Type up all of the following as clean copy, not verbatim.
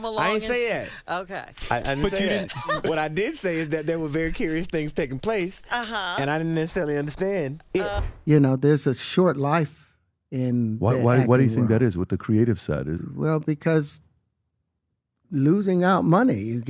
come along. I ain't say that. Okay. I didn't say that. What I did say is that there were very curious things taking place, and I didn't necessarily understand it. You know, there's a short life in Why do you think that is? What the creative side is? Well, because losing out money, you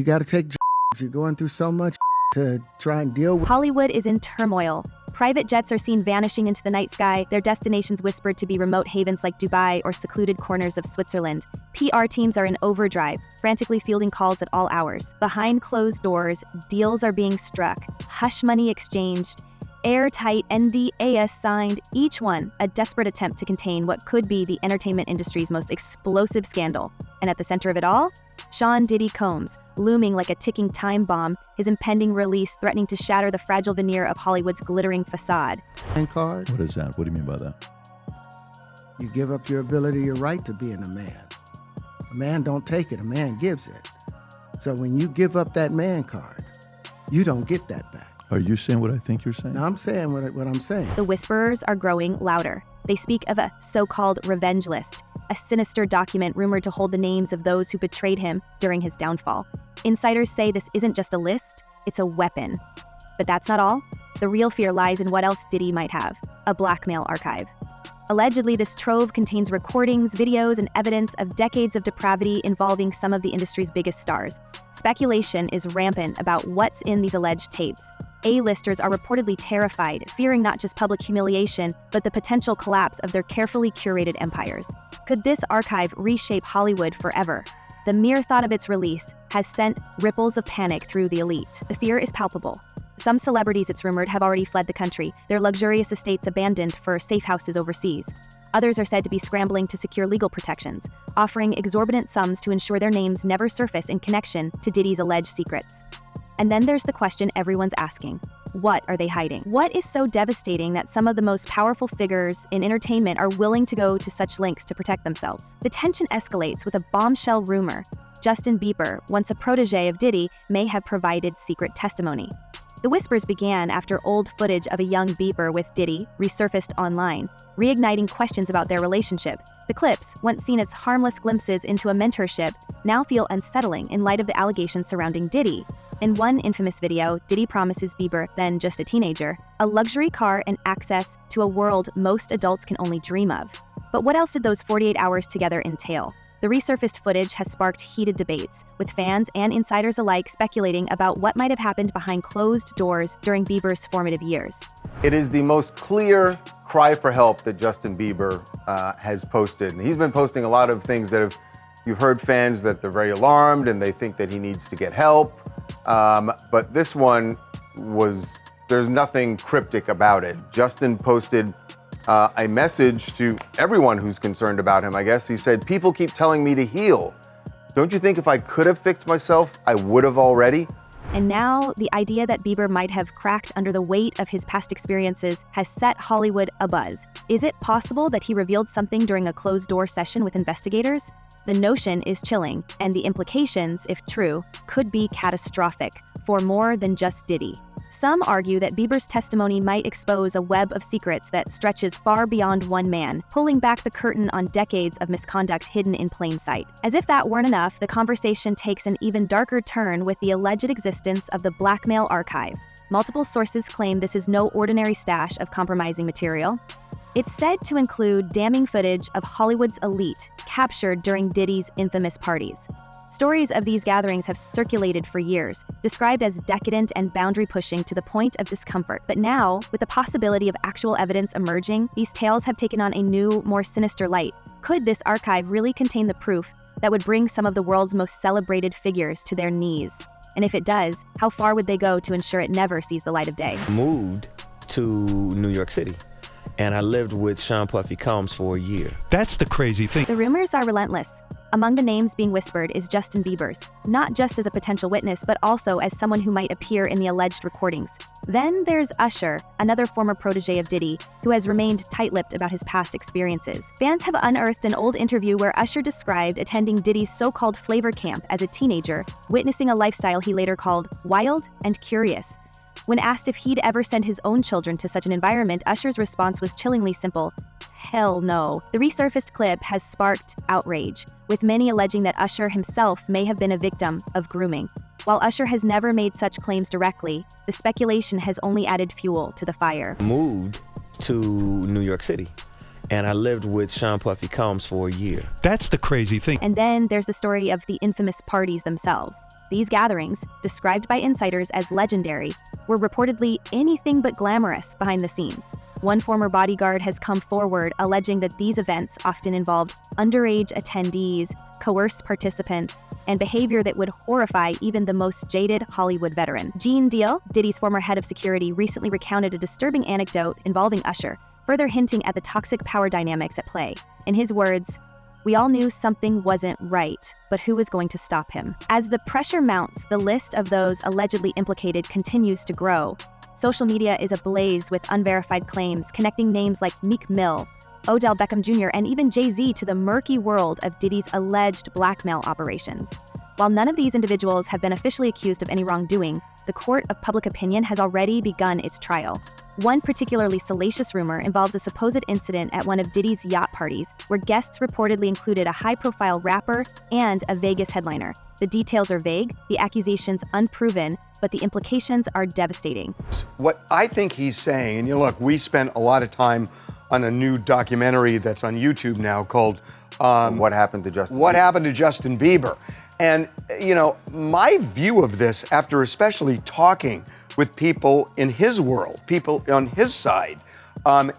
got to take. You're going through so much to try and deal with. Hollywood is in turmoil. Private jets are seen vanishing into the night sky, their destinations whispered to be remote havens like Dubai or secluded corners of Switzerland. PR teams are in overdrive, frantically fielding calls at all hours. Behind closed doors, deals are being struck, hush money exchanged, airtight NDAs signed, each one a desperate attempt to contain what could be the entertainment industry's most explosive scandal. And at the center of it all, Sean Diddy Combs, looming like a ticking time bomb, his impending release threatening to shatter the fragile veneer of Hollywood's glittering facade. Card. What is that? What do you mean by that? You give up your ability, your right to being a man. A man don't take it, a man gives it. So when you give up that man card, you don't get that back. Are you saying what I think you're saying? No, I'm saying what I'm saying. The whisperers are growing louder. They speak of a so-called revenge list, a sinister document rumored to hold the names of those who betrayed him during his downfall. Insiders say this isn't just a list, it's a weapon. But that's not all. The real fear lies in what else Diddy might have, a blackmail archive. Allegedly, this trove contains recordings, videos, and evidence of decades of depravity involving some of the industry's biggest stars. Speculation is rampant about what's in these alleged tapes. A-listers are reportedly terrified, fearing not just public humiliation, but the potential collapse of their carefully curated empires. Could this archive reshape Hollywood forever? The mere thought of its release has sent ripples of panic through the elite. The fear is palpable. Some celebrities, it's rumored, have already fled the country, their luxurious estates abandoned for safe houses overseas. Others are said to be scrambling to secure legal protections, offering exorbitant sums to ensure their names never surface in connection to Diddy's alleged secrets. And then there's the question everyone's asking. What are they hiding? What is so devastating that some of the most powerful figures in entertainment are willing to go to such lengths to protect themselves? The tension escalates with a bombshell rumor. Justin Bieber, once a protege of Diddy, may have provided secret testimony. The whispers began after old footage of a young Bieber with Diddy resurfaced online, reigniting questions about their relationship. The clips, once seen as harmless glimpses into a mentorship, now feel unsettling in light of the allegations surrounding Diddy. In one infamous video, Diddy promises Bieber, then just a teenager, a luxury car and access to a world most adults can only dream of. But what else did those 48 hours together entail? The resurfaced footage has sparked heated debates, with fans and insiders alike speculating about what might have happened behind closed doors during Bieber's formative years. It is the most clear cry for help that Justin Bieber has posted. And he's been posting a lot of things that you've heard fans that they're very alarmed and they think that he needs to get help. But this one there's nothing cryptic about it. Justin posted a message to everyone who's concerned about him, I guess. He said, "People keep telling me to heal. Don't you think if I could have fixed myself, I would have already?" And now, the idea that Bieber might have cracked under the weight of his past experiences has set Hollywood abuzz. Is it possible that he revealed something during a closed-door session with investigators? The notion is chilling, and the implications, if true, could be catastrophic for more than just Diddy. Some argue that Bieber's testimony might expose a web of secrets that stretches far beyond one man, pulling back the curtain on decades of misconduct hidden in plain sight. As if that weren't enough, the conversation takes an even darker turn with the alleged existence of the Blackmail archive. Multiple sources claim this is no ordinary stash of compromising material. It's said to include damning footage of Hollywood's elite captured during Diddy's infamous parties. Stories of these gatherings have circulated for years, described as decadent and boundary-pushing to the point of discomfort. But now, with the possibility of actual evidence emerging, these tales have taken on a new, more sinister light. Could this archive really contain the proof that would bring some of the world's most celebrated figures to their knees? And if it does, how far would they go to ensure it never sees the light of day? Moved to New York City, and I lived with Sean Puffy Combs for a year. That's the crazy thing. The rumors are relentless. Among the names being whispered is Justin Bieber's, not just as a potential witness, but also as someone who might appear in the alleged recordings. Then there's Usher, another former protege of Diddy, who has remained tight-lipped about his past experiences. Fans have unearthed an old interview where Usher described attending Diddy's so-called flavor camp as a teenager, witnessing a lifestyle he later called wild and curious. When asked if he'd ever send his own children to such an environment, Usher's response was chillingly simple: hell no. The resurfaced clip has sparked outrage, with many alleging that Usher himself may have been a victim of grooming. While Usher has never made such claims directly, the speculation has only added fuel to the fire. Moved to New York City, and I lived with Sean Puffy Combs for a year. That's the crazy thing. And then there's the story of the infamous parties themselves. These gatherings, described by insiders as legendary, were reportedly anything but glamorous behind the scenes. One former bodyguard has come forward alleging that these events often involved underage attendees, coerced participants, and behavior that would horrify even the most jaded Hollywood veteran. Gene Deal, Diddy's former head of security, recently recounted a disturbing anecdote involving Usher, further hinting at the toxic power dynamics at play. In his words, "We all knew something wasn't right, but who was going to stop him?" As the pressure mounts, the list of those allegedly implicated continues to grow. Social media is ablaze with unverified claims connecting names like Meek Mill, Odell Beckham Jr., and even Jay-Z to the murky world of Diddy's alleged blackmail operations. While none of these individuals have been officially accused of any wrongdoing, the court of public opinion has already begun its trial. One particularly salacious rumor involves a supposed incident at one of Diddy's yacht parties, where guests reportedly included a high-profile rapper and a Vegas headliner. The details are vague, the accusations unproven, but the implications are devastating. What I think he's saying, and look, we spent a lot of time on a new documentary that's on YouTube now called What Happened to Justin What Bieber? Happened to Justin Bieber? And, my view of this, after especially talking with people in his world, people on his side,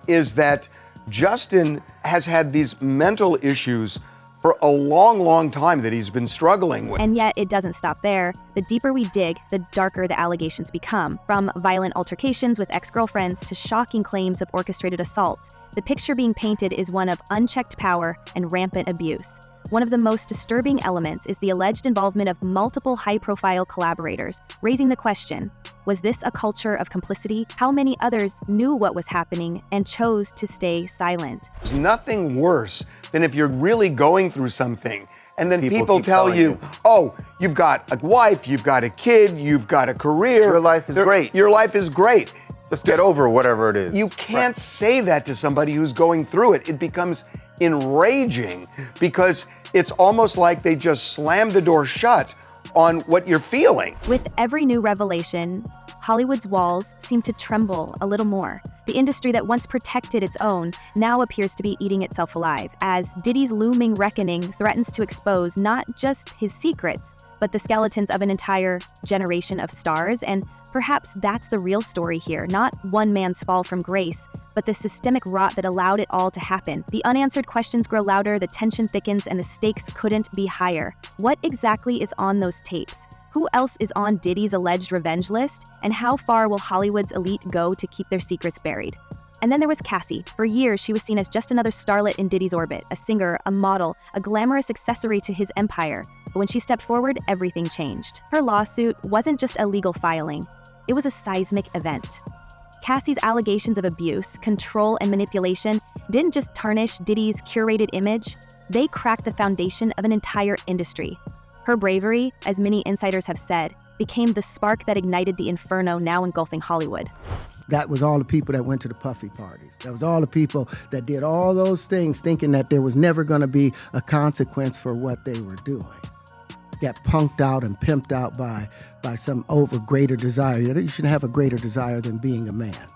is that Justin has had these mental issues for a long, long time that he's been struggling with. And yet it doesn't stop there. The deeper we dig, the darker the allegations become. From violent altercations with ex-girlfriends to shocking claims of orchestrated assaults, the picture being painted is one of unchecked power and rampant abuse. One of the most disturbing elements is the alleged involvement of multiple high-profile collaborators, raising the question, was this a culture of complicity? How many others knew what was happening and chose to stay silent? There's nothing worse than if you're really going through something and then people tell you, oh, you've got a wife, you've got a kid, you've got a career. Your life is great. Your life is great. Just get over whatever it is. You can't say that to somebody who's going through it. It becomes enraging because it's almost like they just slammed the door shut on what you're feeling. With every new revelation, Hollywood's walls seem to tremble a little more. The industry that once protected its own now appears to be eating itself alive, as Diddy's looming reckoning threatens to expose not just his secrets, but the skeletons of an entire generation of stars. And perhaps that's the real story here, not one man's fall from grace, but the systemic rot that allowed it all to happen. The unanswered questions grow louder, the tension thickens, and the stakes couldn't be higher. What exactly is on those tapes? Who else is on Diddy's alleged revenge list? And how far will Hollywood's elite go to keep their secrets buried? And then there was Cassie. For years, she was seen as just another starlet in Diddy's orbit, a singer, a model, a glamorous accessory to his empire. But when she stepped forward, everything changed. Her lawsuit wasn't just a legal filing. It was a seismic event. Cassie's allegations of abuse, control, and manipulation didn't just tarnish Diddy's curated image, they cracked the foundation of an entire industry. Her bravery, as many insiders have said, became the spark that ignited the inferno now engulfing Hollywood. That was all the people that went to the Puffy parties. That was all the people that did all those things thinking that there was never going to be a consequence for what they were doing. Got punked out and pimped out by some greater desire. You shouldn't have a greater desire than being a man.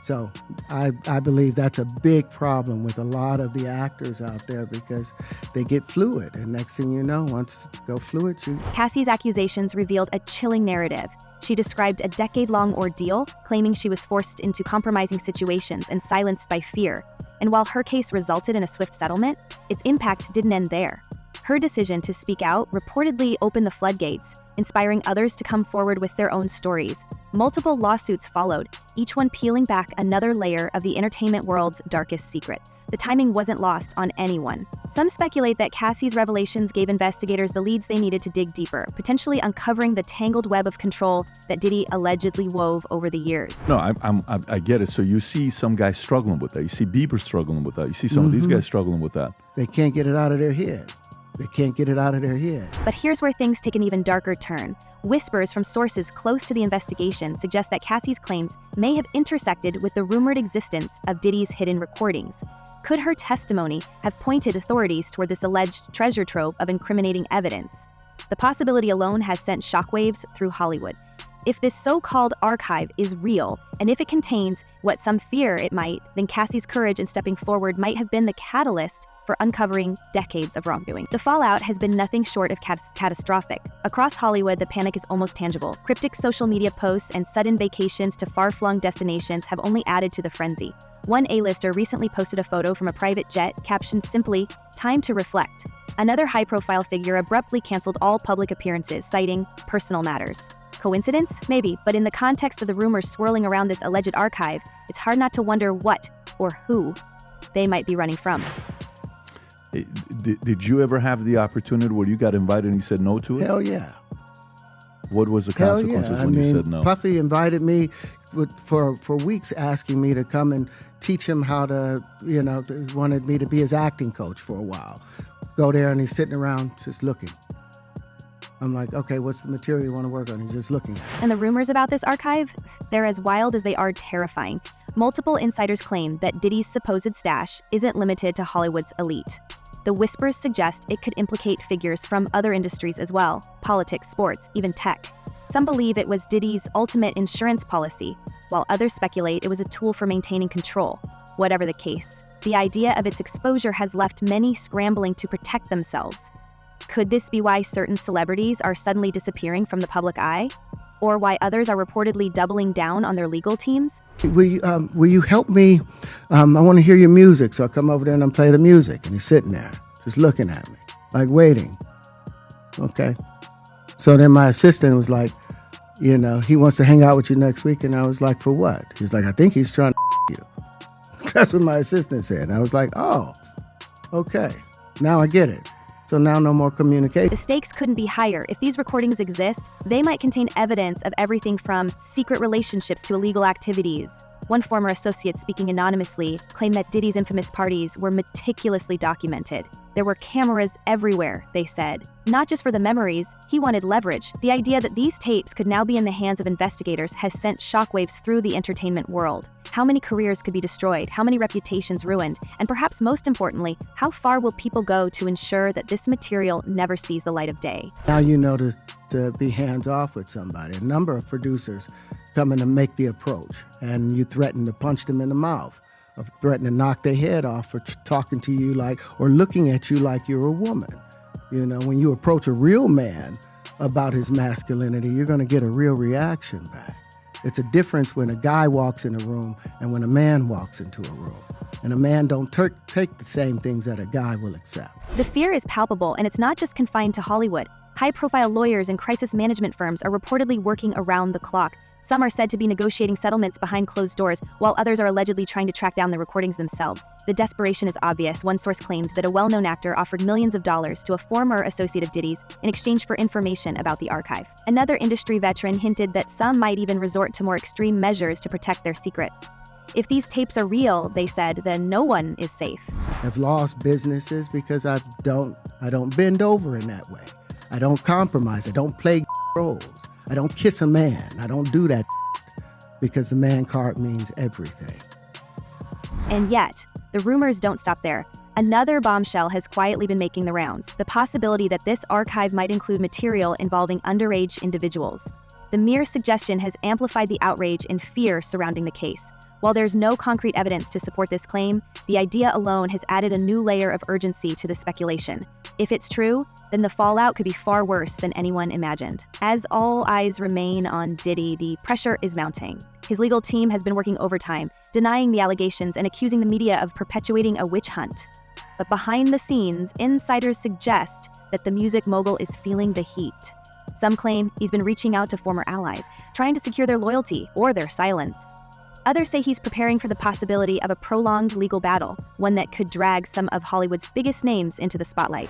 So I believe that's a big problem with a lot of the actors out there because they get fluid. And next thing you know, once you go fluid, Cassie's accusations revealed a chilling narrative. She described a decade-long ordeal, claiming she was forced into compromising situations and silenced by fear. And while her case resulted in a swift settlement, its impact didn't end there. Her decision to speak out reportedly opened the floodgates, inspiring others to come forward with their own stories. Multiple lawsuits followed, each one peeling back another layer of the entertainment world's darkest secrets. The timing wasn't lost on anyone. Some speculate that Cassie's revelations gave investigators the leads they needed to dig deeper, potentially uncovering the tangled web of control that Diddy allegedly wove over the years. No, I get it. So you see some guys struggling with that. You see Bieber struggling with that. You see some of these guys struggling with that. They can't get it out of their head. They can't get it out of their head. But here's where things take an even darker turn. Whispers from sources close to the investigation suggest that Cassie's claims may have intersected with the rumored existence of Diddy's hidden recordings. Could her testimony have pointed authorities toward this alleged treasure trove of incriminating evidence? The possibility alone has sent shockwaves through Hollywood. If this so-called archive is real, and if it contains what some fear it might, then Cassie's courage in stepping forward might have been the catalyst for uncovering decades of wrongdoing. The fallout has been nothing short of catastrophic. Across Hollywood, the panic is almost tangible. Cryptic social media posts and sudden vacations to far-flung destinations have only added to the frenzy. One A-lister recently posted a photo from a private jet, captioned simply, "Time to reflect." Another high-profile figure abruptly canceled all public appearances, citing personal matters. Coincidence? Maybe, but in the context of the rumors swirling around this alleged archive, it's hard not to wonder what, or who, they might be running from. Did you ever have the opportunity where you got invited and you said no to it? Hell yeah. What was the consequences when you said no? Puffy invited me for weeks, asking me to come and teach him how to, wanted me to be his acting coach for a while. Go there and he's sitting around just looking. I'm like, okay, what's the material you want to work on? He's just looking at it. And the rumors about this archive? They're as wild as they are terrifying. Multiple insiders claim that Diddy's supposed stash isn't limited to Hollywood's elite. The whispers suggest it could implicate figures from other industries as well, politics, sports, even tech. Some believe it was Diddy's ultimate insurance policy, while others speculate it was a tool for maintaining control. Whatever the case, the idea of its exposure has left many scrambling to protect themselves. Could this be why certain celebrities are suddenly disappearing from the public eye? Or why others are reportedly doubling down on their legal teams? Will you help me? I want to hear your music. So I come over there and I play the music. And he's sitting there, just looking at me, like waiting. Okay. So then my assistant was like, he wants to hang out with you next week. And I was like, for what? He's like, I think he's trying to you. That's what my assistant said. And I was like, oh, okay. Now I get it. So now no more communication. The stakes couldn't be higher. If these recordings exist, they might contain evidence of everything from secret relationships to illegal activities. One former associate, speaking anonymously, claimed that Diddy's infamous parties were meticulously documented. There were cameras everywhere, they said. Not just for the memories, he wanted leverage. The idea that these tapes could now be in the hands of investigators has sent shockwaves through the entertainment world. How many careers could be destroyed? How many reputations ruined? And perhaps most importantly, how far will people go to ensure that this material never sees the light of day? Now you know to be hands-off with somebody. A number of producers come in to make the approach, and you threaten to punch them in the mouth, or threaten to knock their head off for talking to you or looking at you like you're a woman. When you approach a real man about his masculinity, you're going to get a real reaction back. It's a difference when a guy walks in a room and when a man walks into a room. And a man don't take the same things that a guy will accept. The fear is palpable, and it's not just confined to Hollywood. High-profile lawyers and crisis management firms are reportedly working around the clock. Some are said to be negotiating settlements behind closed doors, while others are allegedly trying to track down the recordings themselves. The desperation is obvious. One source claimed that a well-known actor offered millions of dollars to a former associate of Diddy's in exchange for information about the archive. Another industry veteran hinted that some might even resort to more extreme measures to protect their secrets. If these tapes are real, they said, then no one is safe. I've lost businesses because I don't bend over in that way. I don't compromise. I don't play roles. I don't kiss a man. I don't do that because the man card means everything. And yet, the rumors don't stop there. Another bombshell has quietly been making the rounds, the possibility that this archive might include material involving underage individuals. The mere suggestion has amplified the outrage and fear surrounding the case. While there's no concrete evidence to support this claim, the idea alone has added a new layer of urgency to the speculation. If it's true, then the fallout could be far worse than anyone imagined. As all eyes remain on Diddy, the pressure is mounting. His legal team has been working overtime, denying the allegations and accusing the media of perpetuating a witch hunt. But behind the scenes, insiders suggest that the music mogul is feeling the heat. Some claim he's been reaching out to former allies, trying to secure their loyalty or their silence. Others say he's preparing for the possibility of a prolonged legal battle, one that could drag some of Hollywood's biggest names into the spotlight.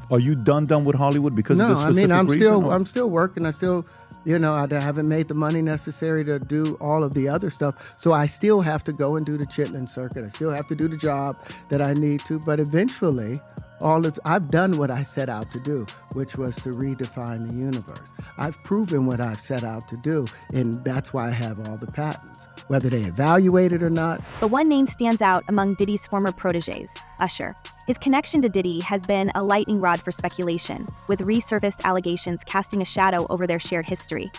Are you done with Hollywood because of this specific reason? I'm still working. I still, I haven't made the money necessary to do all of the other stuff. So I still have to go and do the chitlin circuit. I still have to do the job that I need to. But eventually, I've done what I set out to do, which was to redefine the universe. I've proven what I've set out to do, and that's why I have all the patents, whether they evaluate it or not. But one name stands out among Diddy's former proteges, Usher. His connection to Diddy has been a lightning rod for speculation, with resurfaced allegations casting a shadow over their shared history.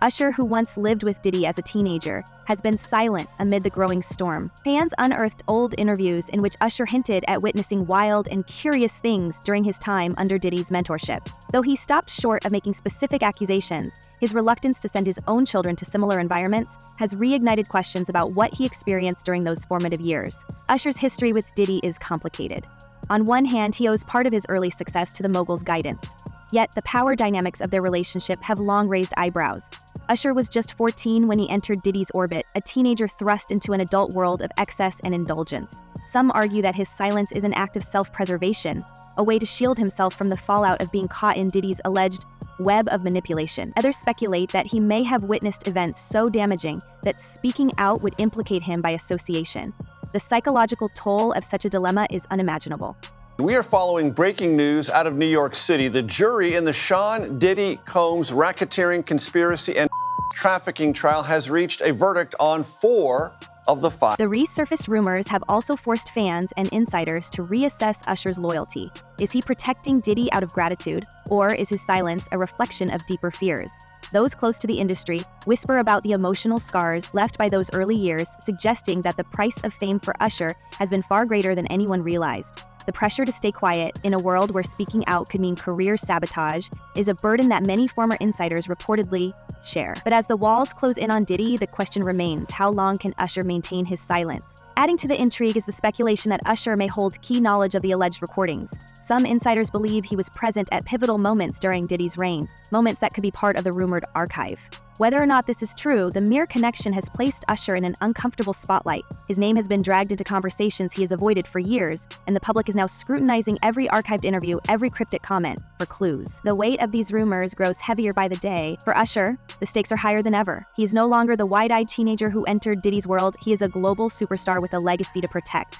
Usher, who once lived with Diddy as a teenager, has been silent amid the growing storm. Fans unearthed old interviews in which Usher hinted at witnessing wild and curious things during his time under Diddy's mentorship. Though he stopped short of making specific accusations, his reluctance to send his own children to similar environments has reignited questions about what he experienced during those formative years. Usher's history with Diddy is complicated. On one hand, he owes part of his early success to the mogul's guidance. Yet, the power dynamics of their relationship have long raised eyebrows. Usher was just 14 when he entered Diddy's orbit, a teenager thrust into an adult world of excess and indulgence. Some argue that his silence is an act of self-preservation, a way to shield himself from the fallout of being caught in Diddy's alleged web of manipulation. Others speculate that he may have witnessed events so damaging that speaking out would implicate him by association. The psychological toll of such a dilemma is unimaginable. We are following breaking news out of New York City. The jury in the Sean Diddy Combs racketeering, conspiracy, and trafficking trial has reached a verdict on 4 of the 5. The resurfaced rumors have also forced fans and insiders to reassess Usher's loyalty. Is he protecting Diddy out of gratitude, or is his silence a reflection of deeper fears? Those close to the industry whisper about the emotional scars left by those early years, suggesting that the price of fame for Usher has been far greater than anyone realized. The pressure to stay quiet in a world where speaking out could mean career sabotage is a burden that many former insiders reportedly share. But as the walls close in on Diddy, the question remains, how long can Usher maintain his silence? Adding to the intrigue is the speculation that Usher may hold key knowledge of the alleged recordings. Some insiders believe he was present at pivotal moments during Diddy's reign, moments that could be part of the rumored archive. Whether or not this is true, the mere connection has placed Usher in an uncomfortable spotlight. His name has been dragged into conversations he has avoided for years, and the public is now scrutinizing every archived interview, every cryptic comment, for clues. The weight of these rumors grows heavier by the day. For Usher, the stakes are higher than ever. He is no longer the wide-eyed teenager who entered Diddy's world. He is a global superstar with a legacy to protect.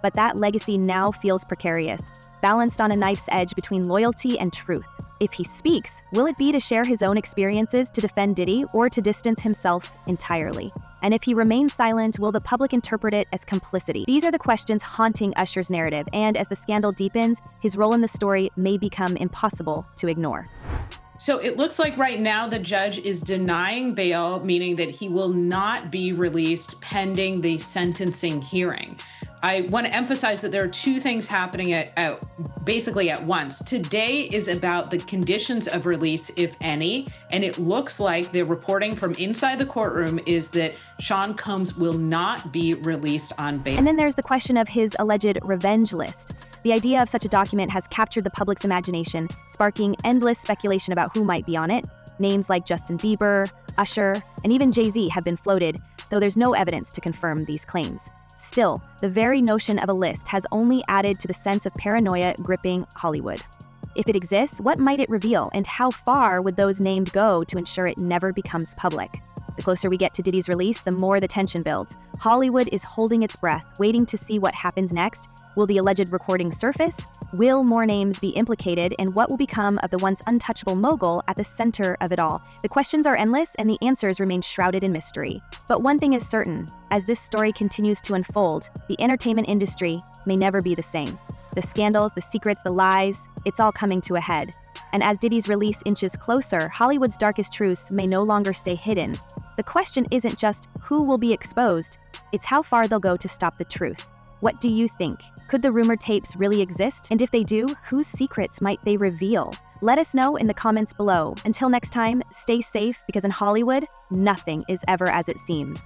But that legacy now feels precarious, balanced on a knife's edge between loyalty and truth. If he speaks, will it be to share his own experiences to defend Diddy, or to distance himself entirely? And if he remains silent, will the public interpret it as complicity? These are the questions haunting Usher's narrative, and as the scandal deepens, his role in the story may become impossible to ignore. So it looks like right now the judge is denying bail, meaning that he will not be released pending the sentencing hearing. I want to emphasize that there are 2 things happening basically at once. Today is about the conditions of release, if any, and it looks like the reporting from inside the courtroom is that Sean Combs will not be released on bail. And then there's the question of his alleged revenge list. The idea of such a document has captured the public's imagination, sparking endless speculation about who might be on it. Names like Justin Bieber, Usher, and even Jay-Z have been floated, though there's no evidence to confirm these claims. Still, the very notion of a list has only added to the sense of paranoia gripping Hollywood. If it exists, what might it reveal, and how far would those named go to ensure it never becomes public? The closer we get to Diddy's release, the more the tension builds. Hollywood is holding its breath, waiting to see what happens next. Will the alleged recording surface? Will more names be implicated? And what will become of the once untouchable mogul at the center of it all? The questions are endless, and the answers remain shrouded in mystery. But one thing is certain, as this story continues to unfold, the entertainment industry may never be the same. The scandals, the secrets, the lies, it's all coming to a head. And as Diddy's release inches closer, Hollywood's darkest truths may no longer stay hidden. The question isn't just who will be exposed, it's how far they'll go to stop the truth. What do you think? Could the rumored tapes really exist? And if they do, whose secrets might they reveal? Let us know in the comments below. Until next time, stay safe, because in Hollywood, nothing is ever as it seems.